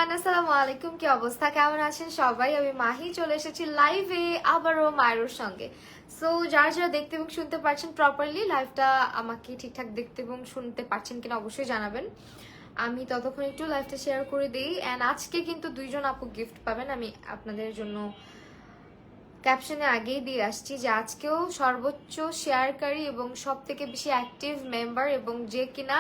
Everyone, আসসালামু আলাইকুম। কি অবস্থা, কেমন আছেন সবাই? আমি মাহি চলে এসেছি লাইভে আবারও মায়ের সঙ্গে। সো যারা যারা দেখতে এবং শুনতে পারছেন প্রপারলি লাইভটা, আমাকে ঠিকঠাক দেখতে এবং শুনতে পারছেন কিনা অবশ্যই জানাবেন। আমি ততক্ষণ একটু লাইভটা শেয়ার করে দিই। অ্যান্ড আজকে কিন্তু দুইজন আপু গিফট পাবেন। আমি আপনাদের জন্য ক্যাপশনে আগেই দিয়ে আসছি যে আজকেও সর্বোচ্চ শেয়ারকারী এবং সব থেকে বেশি অ্যাক্টিভ মেম্বার এবং যে কিনা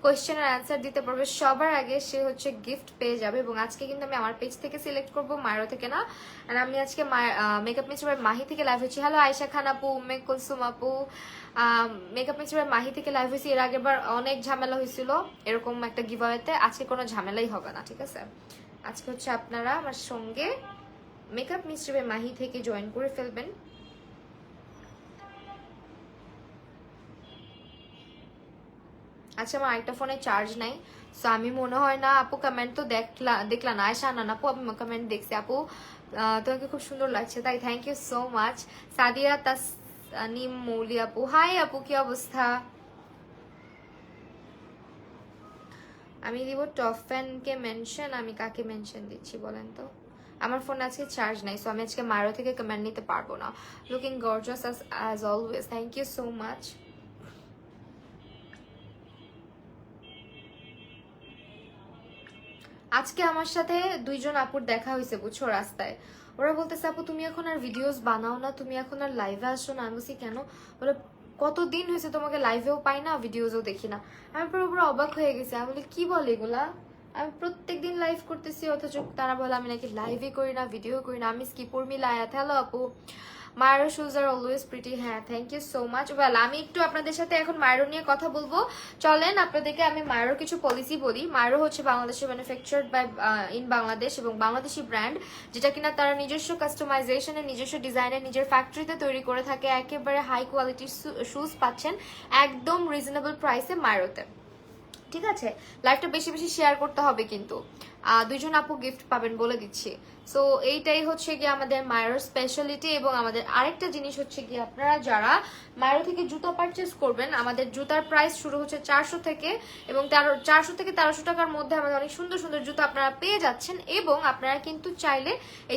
কোয়েশ্চেনের অ্যান্সার দিতে পারবে সবার আগে সে হচ্ছে গিফট পেয়ে যাবে। এবং আজকে কিন্তু আমি আমার পেজ থেকে সিলেক্ট করবো, মায়েরও থেকে না। আর আমি আজকে মেকআপ মিস্টার মাহি থেকে লাইভ হচ্ছি। হ্যালো আয়েশা খান আপু, উম্মে কুলসুম আপু। মেকআপ মিস্টার মাহি থেকে লাইভ হয়েছি। এর আগেরবার অনেক ঝামেলা হয়েছিল এরকম একটা গিভঅ্যাওয়েতে। আজকে কোনো ঝামেলাই হবে না, ঠিক আছে? আজকে হচ্ছে আপনারা আমার সঙ্গে মেকআপ মিস্টার মাহি থেকে জয়েন করে ফেলবেন। আচ্ছা, আমার আরেকটা ফোনে চার্জ নাই, সো আমি মনে হয় না আপু কমেন্ট তো দেখলা না। আয়সা না আপু, আমি কমেন্ট দেখছি আপু। তোমাকে খুব সুন্দর লাগছে, তাই thank you so much. Sadia Tasnim Mouli আপু, হাই আপু, কি অবস্থা? আমি দিব টপ ফ্যানকে মেনশন। আমি কাকে মেনশন দিচ্ছি বলেন তো? আমার ফোনে আজকে চার্জ নাই, সো আমি আজকে মারো থেকে কমেন্ট নিতে পারবো না। Looking gorgeous as always, thank you so much. আজকে আমার সাথে দুইজন আপুর দেখা হয়েছে বুঝছো রাস্তায়। ওরা বলতেছে আপু তুমি এখন আর ভিডিওস বানাও না, তুমি এখন আর লাইভে আসো না। আমি বলছি কেন? বলে কতদিন হয়েছে তোমাকে লাইভেও পাই না, ভিডিওসও দেখি না। আমি পুরো অবাক হয়ে গেছি। আমি বলি কি বলে এগুলা? আমি প্রত্যেকদিন লাইভ করতেছি, অথচ তারা বলে আমি নাকি লাইভে করি না, ভিডিও করি না। আমি স্কিপ উর্মিলা আয়াত, হ্যালো আপু। মায়ের শুজ আর অলওয়েজ প্রিটি, হ্যাঁ thank you so much. Well, আমি একটু আপনাদের সাথে এখন মায়ের নিয়ে কথা বলবো। চলেন আপনাদেরকে আমি মায়ের কিছু পলিসি বলি। মায়ের হচ্ছে বাংলাদেশে ম্যানুফ্যাকচার্ড বাই ইন বাংলাদেশ এবং বাংলাদেশি ব্র্যান্ড, যেটা কিনা তারা নিজস্ব কাস্টমাইজেশনে, নিজস্ব ডিজাইনে, নিজের ফ্যাক্টরিতে তৈরি করে থাকে। একেবারে হাই কোয়ালিটির শুজ পাচ্ছেন একদম রিজনেবল প্রাইসে মায়েরতে, ঠিক আছে? লাইভটা বেশি বেশি শেয়ার করতে হবে কিন্তু। দুইজন আপু গিফট পাবেন বলে দিচ্ছি। সো এইটাই হচ্ছে গিয়ে আমাদের মায়ের স্পেশালিটি। এবং আমাদের আরেকটা জিনিস হচ্ছে কি, আপনারা যারা মায়ের থেকে জুতা পারচেস করবেন, আমাদের জুতার প্রাইস শুরু হচ্ছে 400 থেকে, এবং 400 থেকে 1300 টাকার মধ্যে আমাদের অনেক সুন্দর সুন্দর জুতা আপনারা পেয়ে যাচ্ছেন। এবং আপনারা কিন্তু চাইলে এই